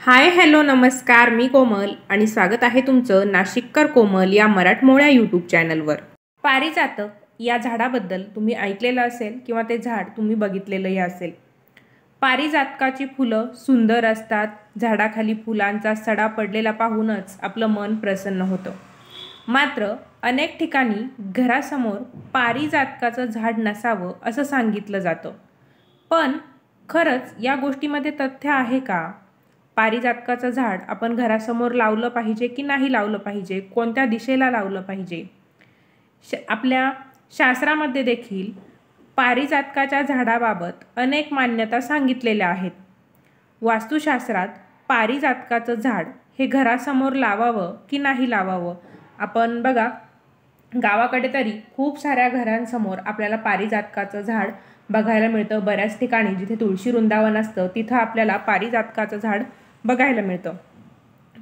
Hi hello नमस्कार, मी कोमल आणि स्वागत आहे तुमचं नाशिककर कोमल या मराठमोळ्या यूट्यूब चॅनलवर. पारिजातक या झाडाबद्दल तुम्ही ऐकलेलं असेल किंवा ते झाड तुम्ही बघितलेलंही असेल. पारिजातकाची फुलं सुंदर असतात. झाडाखाली फुलांचा सडा पडलेला पाहूनच आपलं मन प्रसन्न होतं. मात्र अनेक ठिकाणी घरासमोर पारिजातकाचं झाड नसावं असं सांगितलं जातं. पण खरंच या गोष्टीमध्ये तथ्य आहे का? पारिजातकाचं झाड आपण घरासमोर लावलं पाहिजे की नाही लावलं पाहिजे? कोणत्या दिशेला लावलं पाहिजे? आपल्या शास्त्रामध्ये देखील पारिजातकाच्या झाडाबाबत अनेक मान्यता सांगितलेल्या आहेत. वास्तुशास्त्रात पारिजातकाचं झाड हे घरासमोर लावावं की नाही लावावं? आपण बघा, गावाकडे तरी खूप साऱ्या घरांसमोर आपल्याला पारिजातकाचं झाड बघायला मिळतं. बऱ्याच ठिकाणी जिथे तुळशी वृंदावन असतं तिथं आपल्याला पारिजातकाचं झाड बघायला मिळतं.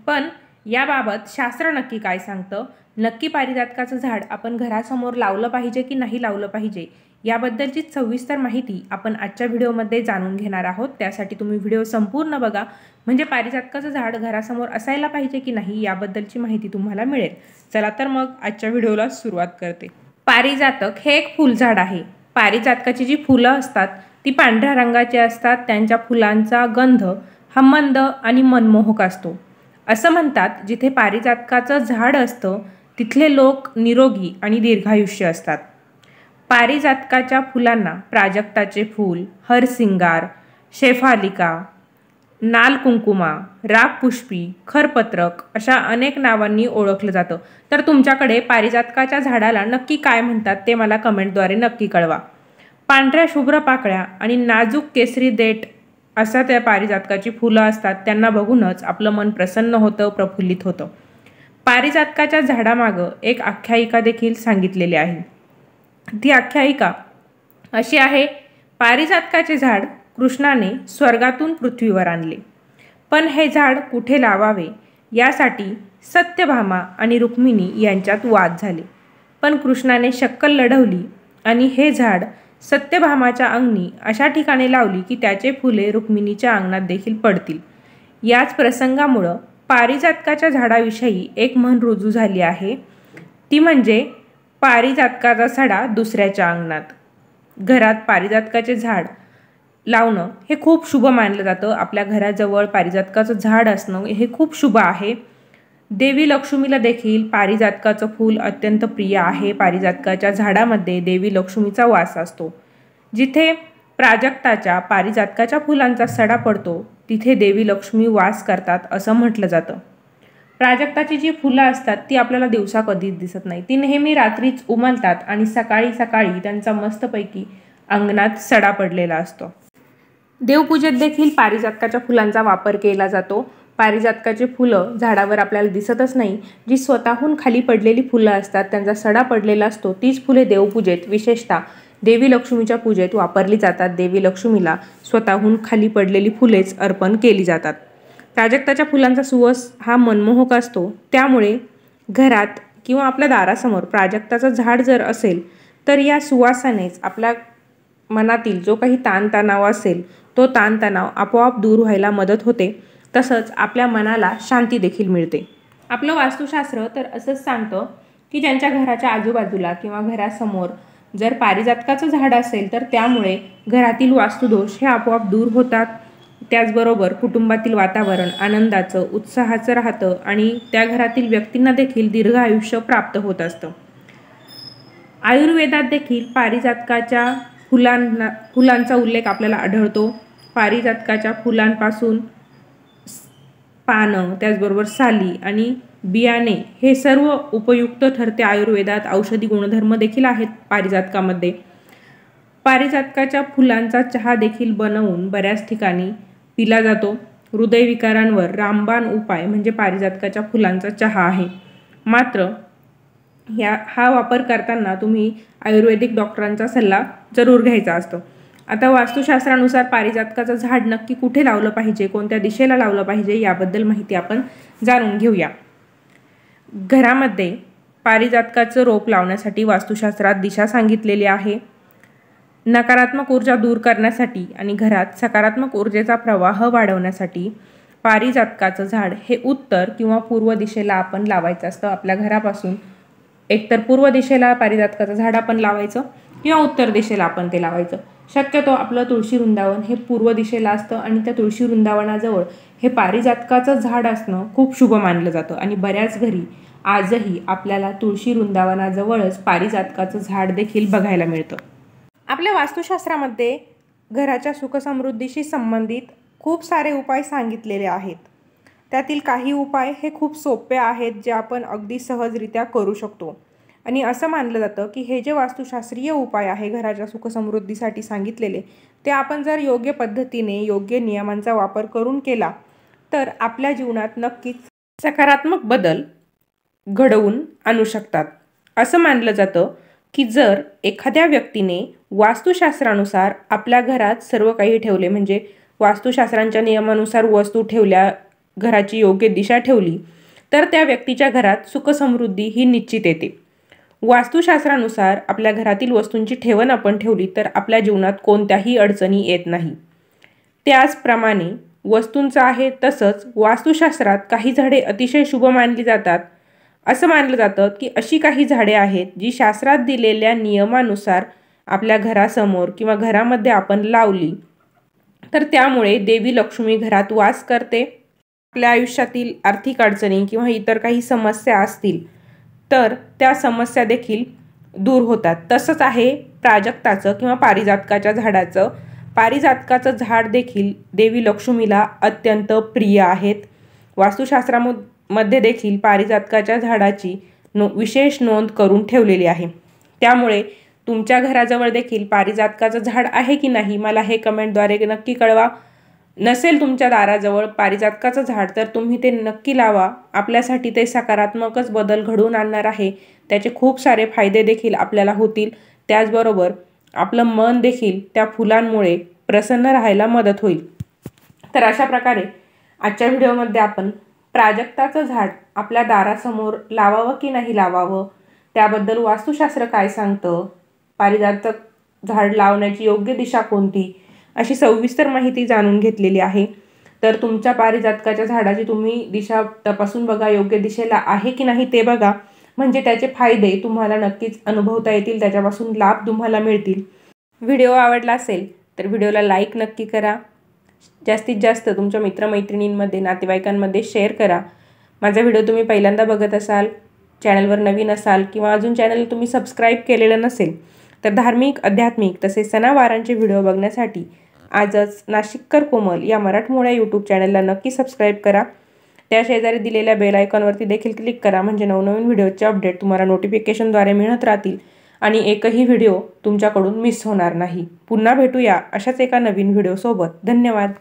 पण याबाबत शास्त्र नक्की काय सांगतं? नक्की पारिजातकाचं झाड आपण घरासमोर लावलं पाहिजे की नाही लावलं पाहिजे? याबद्दलची सविस्तर माहिती आपण आजच्या व्हिडिओमध्ये जाणून घेणार आहोत. त्यासाठी तुम्ही व्हिडिओ संपूर्ण बघा, म्हणजे पारिजातकाचं झाड घरासमोर असायला पाहिजे की नाही याबद्दलची माहिती तुम्हाला मिळेल. चला तर मग आजच्या व्हिडिओला सुरुवात करते. पारिजातक हे एक फुलझाड आहे. पारिजातकाची जी फुलं असतात ती पांढऱ्या रंगाची असतात. त्यांच्या फुलांचा गंध हा मंद आणि मनमोहक असतो. असं म्हणतात, जिथे पारिजातकाचं झाड असतं तिथले लोक निरोगी आणि दीर्घायुष्य असतात. पारिजातकाच्या फुलांना प्राजक्ताचे फूल, हरसिंगार, शेफालिका, नालकुंकुमा, रागपुष्पी, खरपत्रक अशा अनेक नावांनी ओळखलं जातं. तर तुमच्याकडे पारिजातकाच्या झाडाला नक्की काय म्हणतात ते मला कमेंटद्वारे नक्की कळवा. पांढऱ्या शुभ्र पाकळ्या आणि नाजूक केसरी देठ असा त्या पारिजातकाची फुलं असतात. त्यांना बघूनच आपलं मन प्रसन्न होतं, प्रफुल्लित होतं. पारिजातकाच्या झाडामागं एक आख्यायिका देखील सांगितलेली आहे. ती आख्यायिका अशी आहे, पारिजातकाचे झाड कृष्णाने स्वर्गातून पृथ्वीवर आणले. पण हे झाड कुठे लावावे यासाठी सत्यभामा आणि रुक्मिणी यांच्यात वाद झाले. पण कृष्णाने शक्कल लढवली आणि हे झाड सत्यभामाच्या अंगणी अशा ठिकाणी लावली की त्याचे फुले रुक्मिणीच्या अंगणात देखील पडतील. याच प्रसंगामुळं पारिजातकाच्या झाडाविषयी एक म्हण रुजू झाली आहे. ती म्हणजे पारिजातकाचा सडा दुसऱ्याच्या अंगणात. घरात पारिजातकाचे झाड लावणं हे खूप शुभ मानलं जातं. आपल्या घराजवळ पारिजातकाचं झाड असणं हे खूप शुभ आहे. देवी लक्ष्मीला देखील पारिजातकाचं फूल अत्यंत प्रिय आहे. पारिजातकाच्या झाडामध्ये देवी लक्ष्मीचा वास असतो. जिथे प्राजक्ताच्या पारिजातकाच्या फुलांचा सडा पडतो तिथे देवी लक्ष्मी वास करतात असं म्हटलं जातं. प्राजक्ताची जी फुलं असतात ती आपल्याला दिवसा कधीच दिसत नाही. ती नेहमी रात्रीच उमलतात आणि सकाळी सकाळी त्यांचा मस्तपैकी अंगणात सडा पडलेला असतो. देवपूजेत देखील पारिजातकाच्या फुलांचा वापर केला जातो. पारिजातकाची फुलं झाडावर आपल्याला दिसतच नाही. जी स्वतःहून खाली पडलेली फुलं असतात, त्यांचा सडा पडलेला असतो, तीच फुले देवपूजेत विशेषतः देवी लक्ष्मीच्या पूजेत वापरली जातात. देवी लक्ष्मीला स्वतःहून खाली पडलेली फुलेच अर्पण केली जातात. प्राजक्ताच्या फुलांचा सुवास हा मनमोहक असतो. त्यामुळे घरात किंवा आपल्या दारासमोर प्राजक्ताचं झाड जर असेल तर या सुवासानेच आपल्या मनातील जो काही ताणतणाव असेल तो ताणतणाव आपोआप दूर व्हायला मदत होते. तसंच आपल्या मनाला शांती देखील मिळते. आपलं वास्तुशास्त्र तर असंच सांगतं की ज्यांच्या घराच्या आजूबाजूला किंवा घरासमोर जर पारिजातकाचं झाड असेल तर त्यामुळे घरातील वास्तुदोष हे आपोआप दूर होतात. त्याचबरोबर कुटुंबातील वातावरण आनंदाचं, उत्साहाचं राहतं आणि त्या घरातील व्यक्तींना देखील दीर्घ आयुष्य प्राप्त होत असतं. आयुर्वेदात देखील पारिजातकाच्या फुलांचा उल्लेख आपल्याला आढळतो. पारिजातकाच्या फुलांपासून पानं, त्याचबरोबर साली आणि बियाणे हे सर्व उपयुक्त ठरते. आयुर्वेदात औषधी गुणधर्म देखील आहेत पारिजातकामध्ये. पारिजातकाच्या फुलांचा चहा देखील बनवून बऱ्याच ठिकाणी पिला जातो. हृदयविकारांवर रामबाण उपाय म्हणजे पारिजातकाच्या फुलांचा चहा आहे. मात्र हा वापर करताना तुम्ही आयुर्वेदिक डॉक्टरांचा सल्ला जरूर घ्यायचा असतो. आता वास्तुशास्त्रानुसार पारिजातकाचं झाड नक्की कुठे लावलं पाहिजे, कोणत्या दिशेला लावलं पाहिजे याबद्दल माहिती आपण जाणून घेऊया. घरामध्ये पारिजातकाचं रोप लावण्यासाठी वास्तुशास्त्रात दिशा सांगितलेली आहे. नकारात्मक ऊर्जा दूर करण्यासाठी आणि घरात सकारात्मक ऊर्जेचा प्रवाह वाढवण्यासाठी पारिजातकाचं झाड हे उत्तर किंवा पूर्व दिशेला आपण लावायचं असतं. आपल्या घरापासून एकतर पूर्व दिशेला पारिजातकाचं झाड आपण लावायचं किंवा उत्तर दिशेला आपण ते लावायचं. शक्यतो आपलं तुळशी वृंदावन हे पूर्व दिशेला असतं आणि त्या तुळशी वृंदावनाजवळ हे पारिजातकाचं झाड असणं खूप शुभ मानलं जातं. आणि बऱ्याच घरी आजही आपल्याला तुळशी वृंदावनाजवळच पारिजातकाचं झाड देखील बघायला मिळतं. आपल्या वास्तुशास्त्रामध्ये घराच्या सुखसमृद्धीशी संबंधित खूप सारे उपाय सांगितलेले आहेत. त्यातील काही उपाय हे खूप सोपे आहेत जे आपण अगदी सहजरित्या करू शकतो. आणि असं मानलं जातं की हे जे वास्तुशास्त्रीय उपाय आहे घराच्या सुखसमृद्धीसाठी सांगितलेले, ते आपण जर योग्य पद्धतीने योग्य नियमांचा वापर करून केला तर आपल्या जीवनात नक्कीच सकारात्मक बदल घडवून आणू शकतात. असं मानलं जातं की जर एखाद्या व्यक्तीने वास्तुशास्त्रानुसार आपल्या घरात सर्व काही ठेवले, म्हणजे वास्तुशास्त्रांच्या नियमानुसार वस्तू ठेवल्या, घराची योग्य दिशा ठेवली, तर त्या व्यक्तीच्या घरात सुखसमृद्धी ही निश्चित येते. वास्तुशास्त्रानुसार आपल्या घरातील वस्तूंची ठेवण आपण ठेवली तर आपल्या जीवनात कोणत्याही अडचणी येत नाही. त्याचप्रमाणे वस्तूंचं आहे तसंच वास्तुशास्त्रात काही झाडे अतिशय शुभ मानली जातात. असं मानलं जातं की अशी काही झाडे आहेत जी शास्त्रात दिलेल्या नियमानुसार आपल्या घरासमोर किंवा घरामध्ये आपण लावली तर त्यामुळे देवी लक्ष्मी घरात वास करते. आपल्या आयुष्यातील आर्थिक अडचणी किंवा इतर काही समस्या असतील तर त्या समस्या देखील दूर होतात. तसंच आहे प्राजक्ताचं किंवा पारिजातकाच्या झाडाचं. पारिजातकाचं झाड देखील देवी लक्ष्मीला अत्यंत प्रिय आहेत. वास्तुशास्त्रामध्ये देखील पारिजातकाच्या झाडाची विशेष नोंद करून ठेवलेली आहे. त्यामुळे तुमच्या घराजवळ देखील पारिजातकाचं झाड आहे की नाही मला हे कमेंटद्वारे नक्की कळवा. नसेल तुमच्या दाराजवळ पारिजातकाचं झाड तर तुम्ही ते नक्की लावा. आपल्यासाठी ते सकारात्मकच बदल घडवून आणणार आहे. त्याचे खूप सारे फायदे देखील आपल्याला होतील. त्याचबरोबर आपलं मन देखील त्या फुलांमुळे प्रसन्न राहायला मदत होईल. तर अशा प्रकारे आजच्या व्हिडिओमध्ये आपण प्राजक्ताचं झाड आपल्या दारासमोर लावावं की नाही लावावं, त्याबद्दल वास्तुशास्त्र काय सांगतं, पारिजातक झाड लावण्याची योग्य दिशा कोणती, अशी सविस्तर माहिती जाणून घेतलेली आहे. तर तुमच्या पारिजातकाच्या झाडाची तुम्ही दिशा तपासून बघा, योग्य दिशेला आहे की नाही ते बघा, म्हणजे त्याचे फायदे तुम्हाला नक्कीच अनुभवता येतील, त्याच्यापासून लाभ तुम्हाला मिळतील. व्हिडिओ आवडला असेल तर व्हिडिओला लाईक नक्की करा. जास्तीत जास्त तुमच्या मित्रमैत्रिणींमध्ये, नातेवाईकांमध्ये शेअर करा. माझा व्हिडिओ तुम्ही पहिल्यांदा बघत असाल, चॅनलवर नवीन असाल किंवा अजून चॅनल तुम्ही सबस्क्राईब केलेलं नसेल तर धार्मिक, आध्यात्मिक तसेच सणावारांचे व्हिडिओ बघण्यासाठी आजच नाशिककर कोमल या मराठमोळ्या यूट्यूब चॅनलला नक्की सबस्क्राईब करा. त्या शेजारी दिलेल्या बेल आयकॉनवरती देखील क्लिक करा, म्हणजे नवनवीन व्हिडिओचे अपडेट तुम्हाला नोटिफिकेशनद्वारे मिळत राहतील आणि एकही व्हिडिओ तुमच्याकडून मिस होणार नाही. पुन्हा भेटूया अशाच एका नवीन व्हिडिओसोबत. धन्यवाद.